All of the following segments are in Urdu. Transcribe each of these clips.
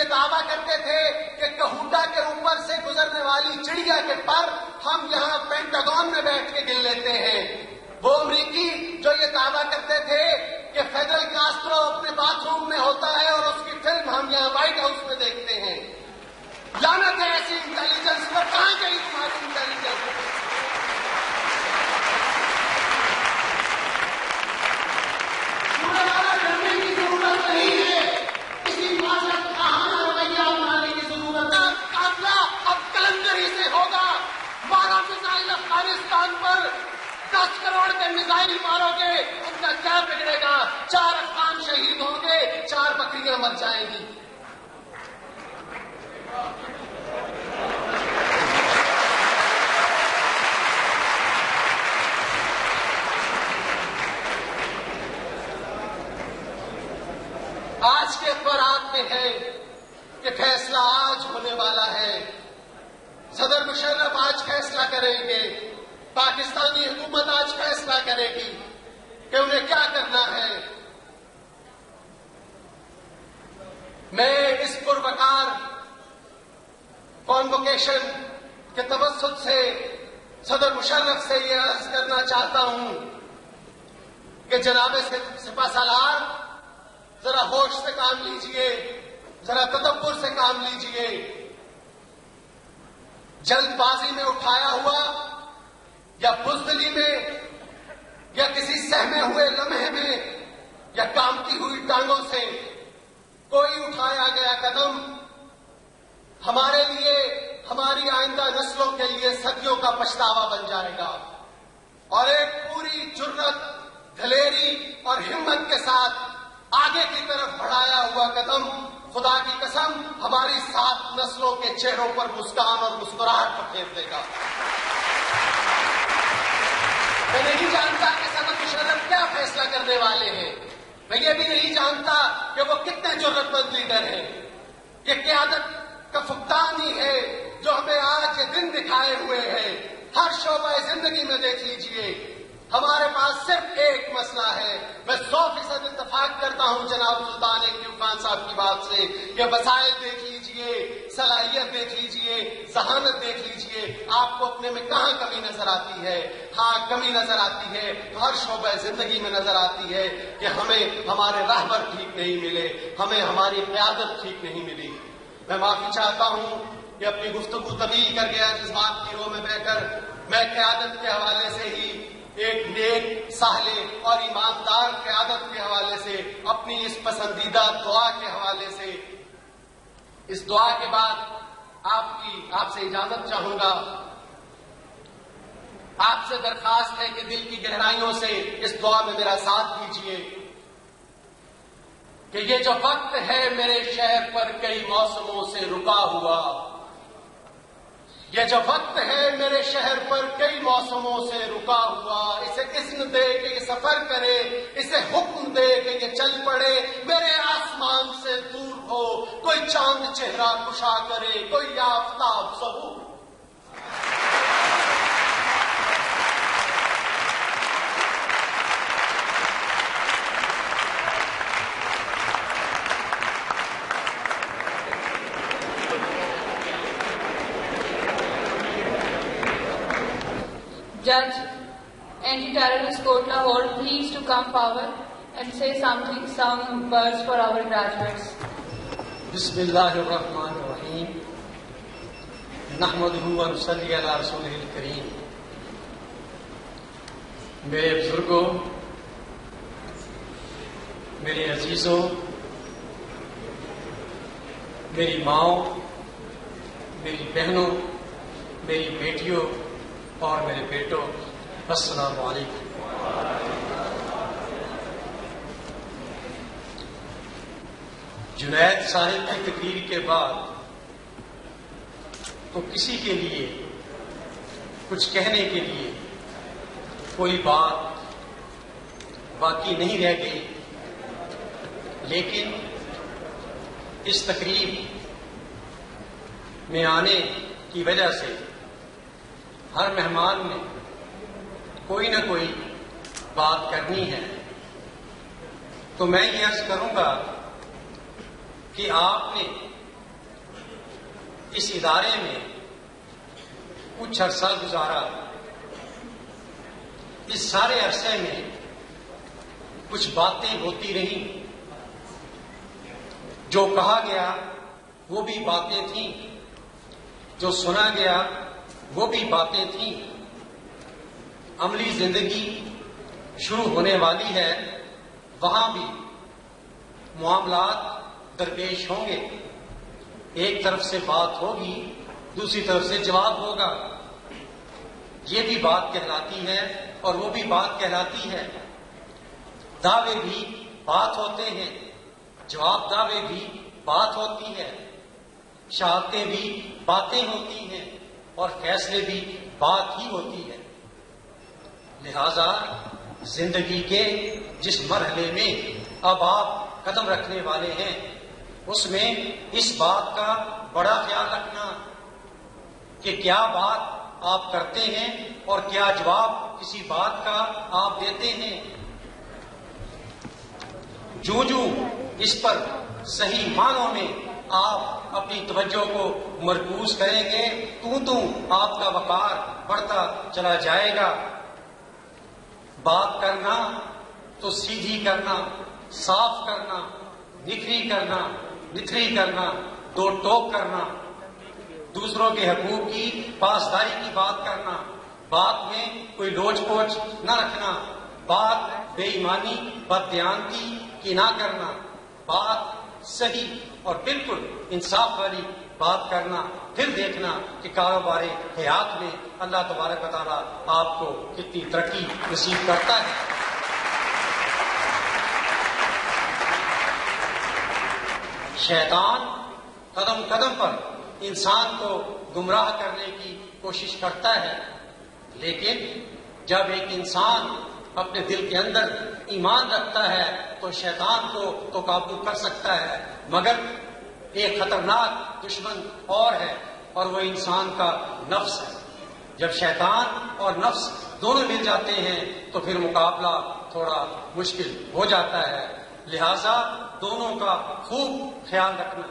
یہ دعویٰ کرتے تھے کہ کہوٹا کے اوپر سے گزرنے والی چڑیا کے پر ہم یہاں پینٹاگون میں بیٹھ کے گن لیتے ہیں، وہ امریکی جو یہ دعویٰ کرتے تھے کہ فیڈرل کاسٹرو اپنے باتھ روم میں ہوتا ہے اور اس کی فلم ہم یہاں وائٹ ہاؤس میں دیکھتے ہیں، لعنت ہے ایسی انٹیلیجنس پر، کہاں گئی تمہاری انٹیلیجنس؟ ڈرنے کی ضرورت نہیں ہے، کسی معذرت خواہانہ رویہ اپنانے کی ضرورت ہے۔ قافلہ اب کلندر ہی سے ہوگا۔ 12 میزائل افغانستان پر، 10 کروڑ کے میزائل مارو گے، ان کا کیا بگڑے گا؟ 4 افغان شہید ہوں گے، 4 بکریاں مر جائیں گی۔ آج کے اخبارات میں ہے کہ فیصلہ آج ہونے والا ہے، صدر مشرف آج فیصلہ کریں گے، پاکستانی حکومت آج فیصلہ کرے گی کہ انہیں کیا کرنا ہے۔ میں اس پروقار کانوکیشن کے توسط سے صدر مشرف سے یہ عرض کرنا چاہتا ہوں کہ جناب سپہ سالار ذرا ہوش سے کام لیجئے، ذرا تدبر سے کام لیجئے۔ جلد بازی میں اٹھایا ہوا یا بزدلی میں یا کسی سہمے ہوئے لمحے میں یا کامتی ہوئی ٹانگوں سے کوئی اٹھایا گیا قدم ہمارے لیے، ہماری آئندہ نسلوں کے لیے صدیوں کا پچھتاوا بن جائے گا، اور ایک پوری جرت، دلیری اور ہمت کے ساتھ آگے کی طرف بڑھایا ہوا قدم خدا کی قسم ہماری 7 نسلوں کے چہروں پر مسکان اور مسکراہٹ پھیر دے گا۔ میں نہیں جانتا کہ صدر مشرف کیا فیصلہ کرنے والے ہیں، میں یہ بھی نہیں جانتا کہ وہ کتنے جرأت مند لیڈر ہیں۔ یہ قیادت کا فقدان ہی ہے جو ہمیں آج یہ دن دکھائے ہوئے ہیں۔ ہر شعبہ زندگی میں دیکھ لیجئے، ہمارے پاس صرف ایک مسئلہ ہے۔ میں 100% اتفاق کرتا ہوں جناب سلطان ایوب خان صاحب کی بات سے کہ وسائل دیکھ لیجئے، صلاحیت دیکھ لیجئے، ذہانت دیکھ لیجئے، آپ کو اپنے میں کہاں کمی نظر آتی ہے؟ ہاں کمی نظر آتی ہے تو ہر شعبہ زندگی میں نظر آتی ہے کہ ہمیں ہمارے راہبر ٹھیک نہیں ملے، ہمیں ہماری قیادت ٹھیک نہیں ملی۔ میں معافی چاہتا ہوں کہ اپنی گفتگو طویل کر گیا جذبات کی رو میں بہ کر۔ میں قیادت کے حوالے سے ہی ایک نیک، صالح اور ایماندار قیادت کے حوالے سے، اپنی اس پسندیدہ دعا کے حوالے سے، اس دعا کے بعد آپ سے اجازت چاہوں گا۔ آپ سے درخواست ہے کہ دل کی گہرائیوں سے اس دعا میں میرا ساتھ دیجیے کہ یہ جو وقت ہے میرے شہر پر کئی موسموں سے رکا ہوا، یہ جو وقت ہے میرے شہر پر کئی موسموں سے رکا ہوا، اسے اذن دے کہ یہ سفر کرے، اسے حکم دے کہ یہ چل پڑے، میرے آسمان سے دور ہو کوئی چاند چہرہ کشا کرے، کوئی آفتاب ظہور۔ Judge, Anti-Terrorist Court Lahore, please to come forward and say some words for our graduates. بسم اللہ الرحمن الرحیم، نحمدہ و نصلی علی رسولہ الکریم۔ میرے بزرگوں، میرے عزیزوں، میری ماؤں، میری بہنوں، میری بیٹیوں اور میرے بیٹوں، السلام علیکم۔ جنید صاحب کی تقریر کے بعد تو کسی کے لیے کچھ کہنے کے لیے کوئی بات باقی نہیں رہ گئی، لیکن اس تقریب میں آنے کی وجہ سے ہر مہمان نے کوئی نہ کوئی بات کرنی ہے، تو میں یہ عرض کروں گا کہ آپ نے اس ادارے میں کچھ عرصہ گزارا. اس سارے عرصے میں کچھ باتیں ہوتی رہیں. جو کہا گیا وہ بھی باتیں تھیں، جو سنا گیا وہ بھی باتیں تھیں. عملی زندگی شروع ہونے والی ہے، وہاں بھی معاملات درپیش ہوں گے. ایک طرف سے بات ہوگی، دوسری طرف سے جواب ہوگا. یہ بھی بات کہلاتی ہے اور وہ بھی بات کہلاتی ہے. دعوے بھی بات ہوتے ہیں، جواب دعوے بھی بات ہوتی ہے. شہادتیں بھی باتیں ہوتی ہیں اور فیصلے بھی بات ہی ہوتی ہے. لہذا زندگی کے جس مرحلے میں اب آپ قدم رکھنے والے ہیں، اس میں اس بات کا بڑا خیال رکھنا کہ کیا بات آپ کرتے ہیں اور کیا جواب کسی بات کا آپ دیتے ہیں. جو اس پر صحیح معنوں میں آپ اپنی توجہ کو مرکوز کریں گے تو آپ کا وقار بڑھتا چلا جائے گا. بات کرنا تو سیدھی کرنا، صاف کرنا، نکھری کرنا، دو ٹوک کرنا، دوسروں کے حقوق کی پاسداری کی بات کرنا، بات میں کوئی لوچ پوچ نہ رکھنا، بات بے ایمانی بددیانتی کی نہ کرنا، بات صحیح اور بالکل انصاف والی بات کرنا. پھر دیکھنا کہ کاروبار حیات میں اللہ تبارک و تعالیٰ آپ کو کتنی ترقی نصیب کرتا ہے. شیطان قدم قدم پر انسان کو گمراہ کرنے کی کوشش کرتا ہے، لیکن جب ایک انسان اپنے دل کے اندر ایمان رکھتا ہے تو شیطان کو تو قابو کر سکتا ہے. مگر ایک خطرناک دشمن اور ہے اور وہ انسان کا نفس ہے. جب شیطان اور نفس دونوں مل جاتے ہیں تو پھر مقابلہ تھوڑا مشکل ہو جاتا ہے. لہذا دونوں کا خوب خیال رکھنا.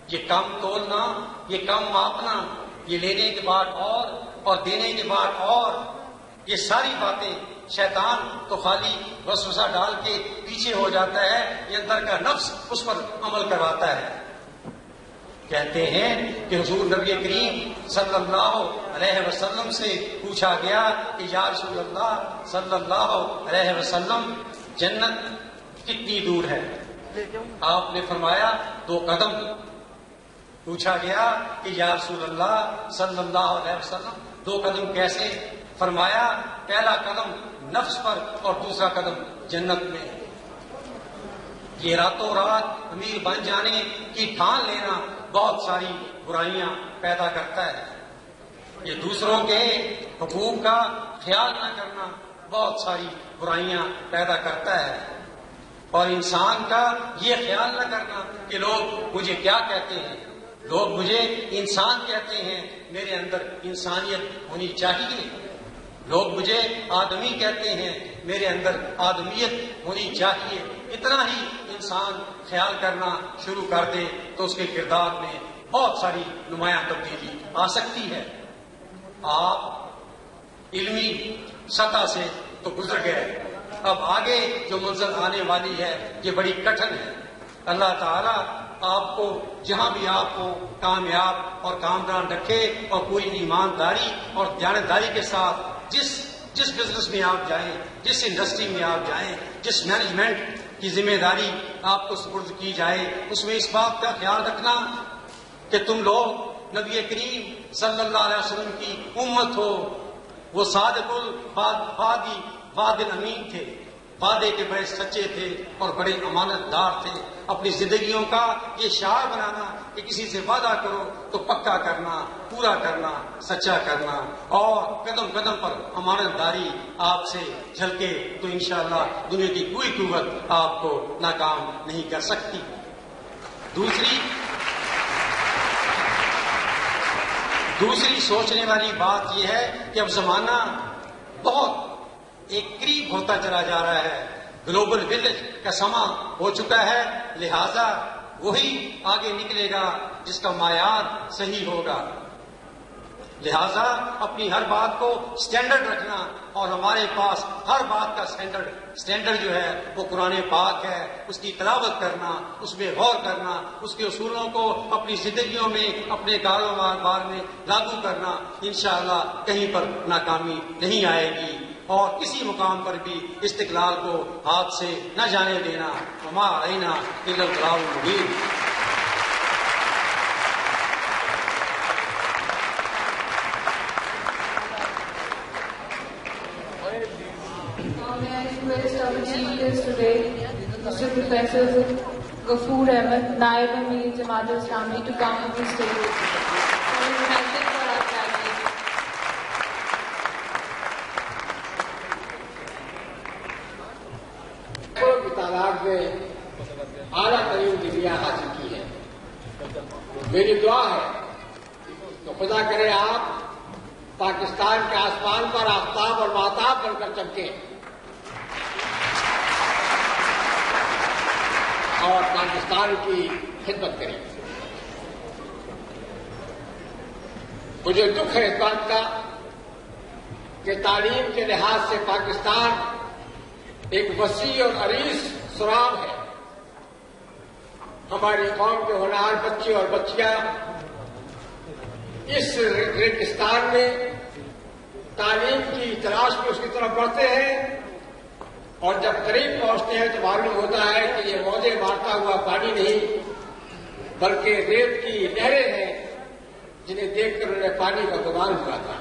یہ کم تولنا، یہ کم ماپنا، یہ لینے کے بعد اور دینے کے بعد اور، یہ ساری باتیں شیطان تو خالی وسوسہ ڈال کے پیچھے ہو جاتا ہے، یہ اندر کا نفس اس پر عمل کرواتا ہے. کہتے ہیں کہ حضور نبی کریم صلی اللہ علیہ وسلم سے پوچھا گیا کہ یا رسول اللہ صلی اللہ علیہ وسلم، جنت کتنی دور ہے؟ آپ نے فرمایا 2 قدم. پوچھا گیا کہ یا رسول اللہ صلی اللہ علیہ وسلم 2 قدم کیسے؟ فرمایا پہلا قدم نفس پر اور دوسرا قدم جنت میں. یہ راتوں رات امیر بن جانے کی ٹھان لینا بہت ساری برائیاں پیدا کرتا ہے. یہ دوسروں کے حقوق کا خیال نہ کرنا بہت ساری برائیاں پیدا کرتا ہے. اور انسان کا یہ خیال نہ کرنا کہ لوگ مجھے کیا کہتے ہیں، لوگ مجھے انسان کہتے ہیں، میرے اندر انسانیت ہونی چاہیے. لوگ مجھے آدمی کہتے ہیں، میرے اندر آدمیت ہونی چاہیے. اتنا ہی انسان خیال کرنا شروع کر دے تو اس کے کردار میں بہت ساری نمایاں تبدیلی آ سکتی ہے. آپ علمی سطح سے تو گزر گئے، اب آگے جو منزل آنے والی ہے یہ بڑی کٹھن ہے. اللہ تعالیٰ آپ کو جہاں بھی آپ کو کامیاب اور کامران رکھے اور پوری ایمانداری اور دیانتداری کے ساتھ جس بزنس میں آپ جائیں، جس انڈسٹری میں آپ جائیں، جس مینجمنٹ کی ذمہ داری آپ کو سپرد کی جائے، اس میں اس بات کا خیال رکھنا کہ تم لوگ نبی کریم صلی اللہ علیہ وسلم کی امت ہو. وہ صادق وعد امین تھے، وعدے کے بڑے سچے تھے اور بڑے امانت دار تھے. اپنی زندگیوں کا یہ شعار بنانا کہ کسی سے وعدہ کرو تو پکا کرنا، پورا کرنا، سچا کرنا، اور قدم قدم پر امانت داری آپ سے جھلکے تو انشاءاللہ دنیا کی کوئی قوت آپ کو ناکام نہیں کر سکتی. دوسری سوچنے والی بات یہ ہے کہ اب زمانہ بہت ایک قریب ہوتا چلا جا رہا ہے، گلوبل ولیج کا سما ہو چکا ہے. لہذا وہی آگے نکلے گا جس کا معیار صحیح ہوگا. لہذا اپنی ہر بات کو سٹینڈرڈ رکھنا، اور ہمارے پاس ہر بات کا سٹینڈرڈ جو ہے وہ قرآن پاک ہے. اس کی تلاوت کرنا، اس میں غور کرنا، اس کے اصولوں کو اپنی زندگیوں میں، اپنے کاروبار میں لاگو کرنا. انشاءاللہ کہیں پر ناکامی نہیں آئے گی، اور کسی مقام پر بھی استقلال کو ہاتھ سے نہ جانے دینا. وما علینا الا البلاغ المبین. Request our chief guest today, Mr. Professor Ghafoor Ahmed, Naib Amir Jamaat Islami, to come on the stage for his message for our family. کی تعداد میں اعلیٰ ترین ڈگریاں حاصل کی ہیں. میری دعا ہے تو خدا کرے آپ پاکستان کے آسمان پر آفتاب اور مہتاب بن کر چمکیں اور پاکستان کی خدمت کریں. مجھے دکھ ہے اس بات کا کہ تعلیم کے لحاظ سے پاکستان ایک وسیع اور عریض سراب ہے. ہماری قوم کے ہونہار بچے اور بچیاں اس ریگستان میں تعلیم کی تلاش میں اس کی طرف بڑھتے ہیں، اور جب قریب پہنچتے ہیں تو معلوم ہوتا ہے کہ یہ موجے مارتا ہوا پانی نہیں بلکہ ریت کی لہریں ہیں جنہیں دیکھ کر انہیں پانی کا گمان ہوا تھا.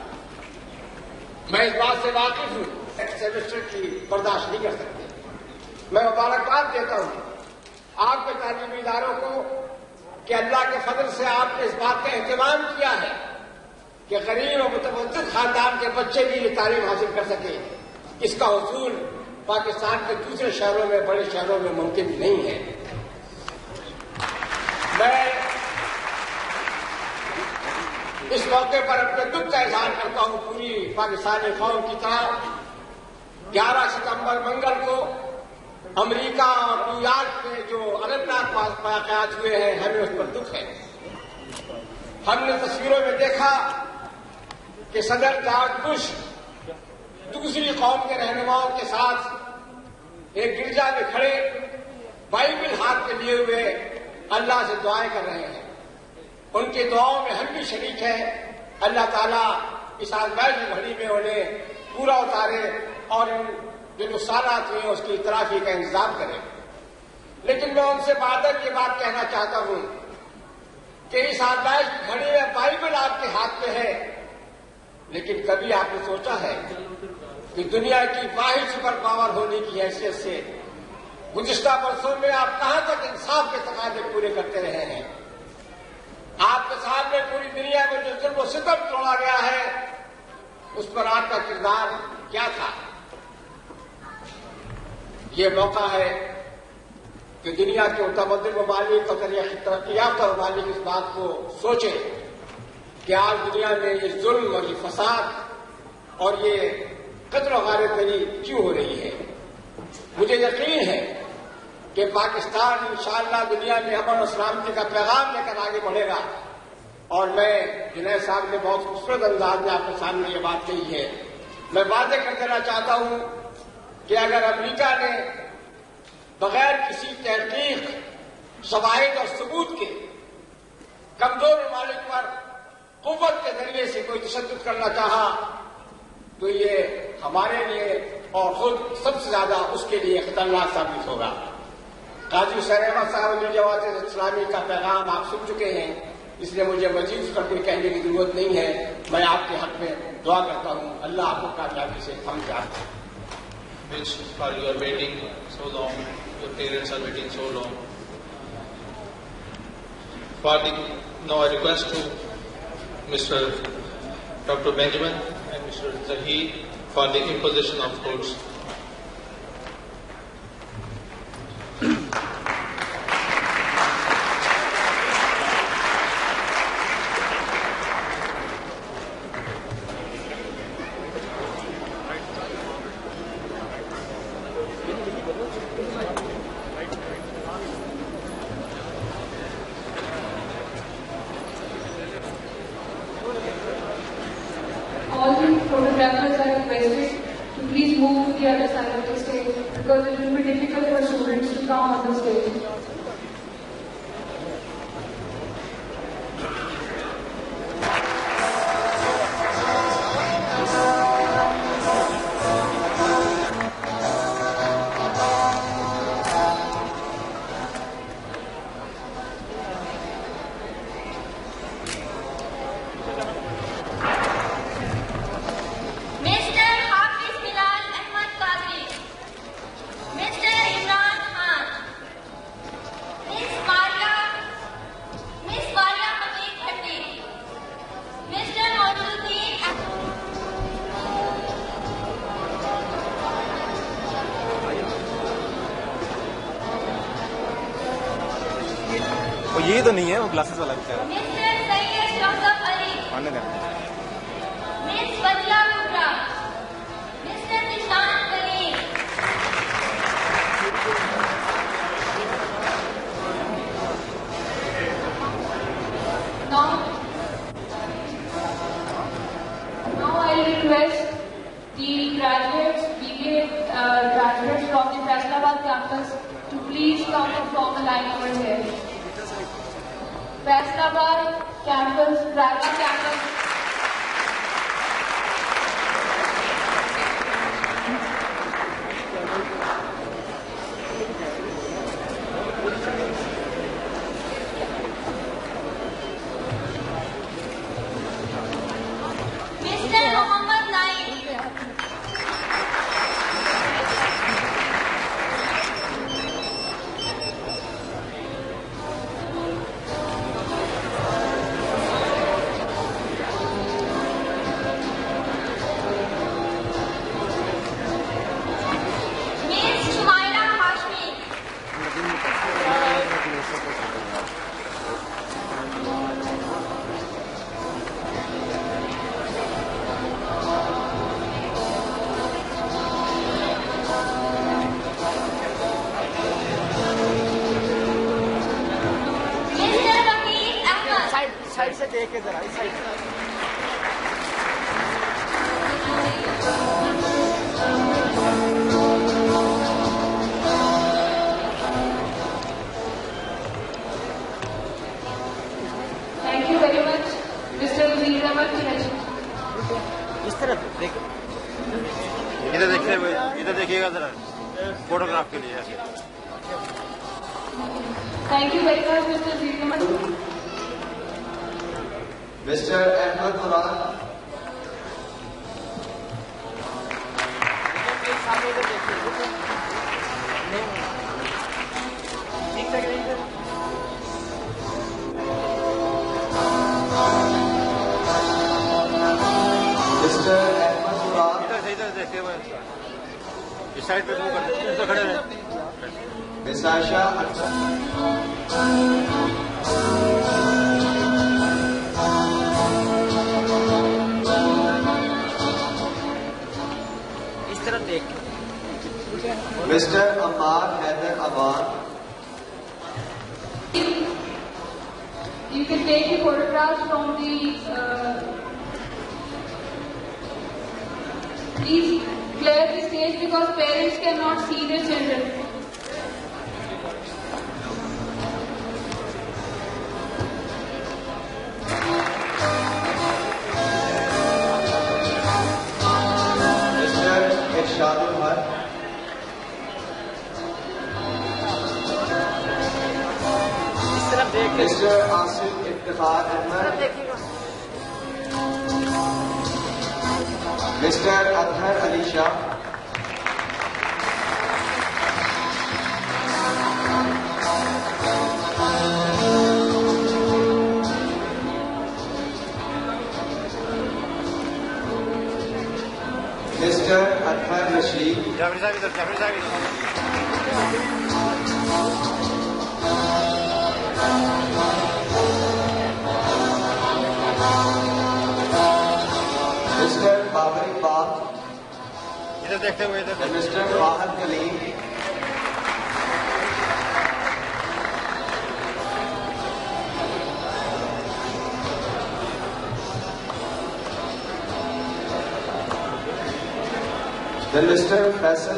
میں اس بات سے واقف ہوں، ایک سیمسٹر کی برداشت نہیں کر سکتے. میں مبارکباد دیتا ہوں آپ کے تعلیمی اداروں کو کہ اللہ کے فضل سے آپ نے اس بات کا اہتمام کیا ہے کہ غریب اور متوسط خاندان کے بچے بھی یہ تعلیم حاصل کر سکیں. اس کا حصول پاکستان کے دوسرے شہروں میں، بڑے شہروں میں ممکن نہیں ہے. میں اس موقع پر اپنے دکھ کا اظہار کرتا ہوں پوری پاکستانی قوم کی طرح. 11 ستمبر منگل کو امریکہ اور نیو یارک میں جو الگ واقعات ہوئے ہیں، ہمیں اس پر دکھ ہے. ہم نے تصویروں میں دیکھا کہ صدر جارج بش دوسری قوم کے رہنماؤں کے ساتھ ایک گرجا میں کھڑے بائبل ہاتھ میں لیے ہوئے اللہ سے دعائیں کر رہے ہیں. ان کی دعاؤں میں ہم بھی شریک ہیں. اللہ تعالیٰ اس آزمائش کی گھڑی میں انہیں پورا اتارے اور ان جو نقصانات ہوئے اس کی اطرافی کا انتظام کرے. لیکن میں ان سے بات یہ بات کہنا چاہتا ہوں کہ اس آزمائش کی گھڑی میں بائبل آپ کے ہاتھ میں ہے، لیکن کبھی آپ نے سوچا ہے کہ دنیا کی واحد سپر پاور ہونے کی حیثیت سے گزشتہ برسوں میں آپ کہاں تک انصاف کے تقاضے پورے کرتے رہے ہیں؟ آپ کے سامنے پوری دنیا میں جو ظلم و ستم توڑا گیا ہے اس پر آپ کا کردار کیا تھا؟ یہ موقع ہے کہ دنیا کے متمدن ممالک اور ترقی یافتہ ممالک اس بات کو سوچیں کہ آج دنیا میں یہ ظلم اور یہ فساد اور یہ قتل و غارت گری کیوں ہو رہی ہے. مجھے یقین ہے کہ پاکستان انشاءاللہ دنیا میں امن اور سلامتی کا پیغام لے کر آگے بڑھے گا. اور میں جنید صاحب نے بہت خوبصورت انداز میں آپ کے سامنے یہ بات کہی ہے. میں واضح کر دینا چاہتا ہوں کہ اگر امریکہ نے بغیر کسی تحقیق، شواہد اور ثبوت کے کمزور ممالک پر قوت کے ذریعے سے کوئی تشدد کرنا چاہا تو یہ ہمارے لیے اور خود سب سے زیادہ اس کے لیے خطرناک ثابت ہوگا. قاضی حسین احمد صاحب نے جماعت اسلامی کا پیغام آپ سن چکے ہیں، اس لیے مجھے مزید اس پر کوئی کہنے کی ضرورت نہیں ہے. میں آپ کے حق میں دعا کرتا ہوں، اللہ آپ کو کامیابی سے ہم چاہتے ہیں. Which for you are waiting so long, your parents are waiting so long. Now I request to Mr. Dr. Benjamin and Mr. Zahid for the imposition of oaths. photographers are requested to please move to the other side of the stage because it will be difficult for students to come on the stage. یہ تو نہیں ہے وہ گلاسز والا بھی مسٹر سید شوکت علی مس فضلہ کبریٰ مسٹر نشان کریم Now I request the graduates, BBA graduates from the Faisalabad campus to please come and form a line over here. Faisalabad campus, Raipur campus. Mister Muhammad Naib miss Shumaila Hashmi mister وکیل احمد سائڈ سے دیکھ کے ذرا اس سائڈ سے Thank you very much, Mr. Aziz Ahmed Qureshi. اس طرح دیکھ ادھر دیکھتے ہوئے ادھر دیکھیے گا ذرا فوٹوگراف کے لیے ایسے Thank you very much, Mr. Aziz Ahmed. Mr. Ahmed Quran, Mr. Ahmed Quran, ادھر سے ادھر دیکھتے ہوئے اس سائڈ پہ منہ کر دیں کھڑے رہے Miss Aisha Akhtar, اس طرف دیکھ Mr. Ammar Haider Awan, You can take the photographs from the. Please clear the stage because parents cannot see their children. Mr. Irshadul Haq, اس طرف دیکھ کے Mr. Asif Iftikhar Ahmed, دیکھیے گا Mr. Adhar Ali Shah, Mr. Adhar Rashid, جابر صاحب ادھر جابر صاحب ادھر Mr. Babar Iqbal, ادھر دیکھتے ہوئے ادھر and Mr. Wahid Kaleem, Then Mr. Faisal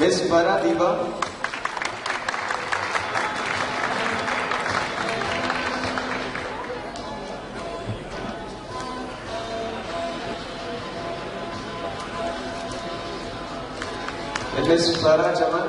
Miss Farah Diba, and Miss Farah Jamal.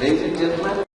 Ladies and gentlemen,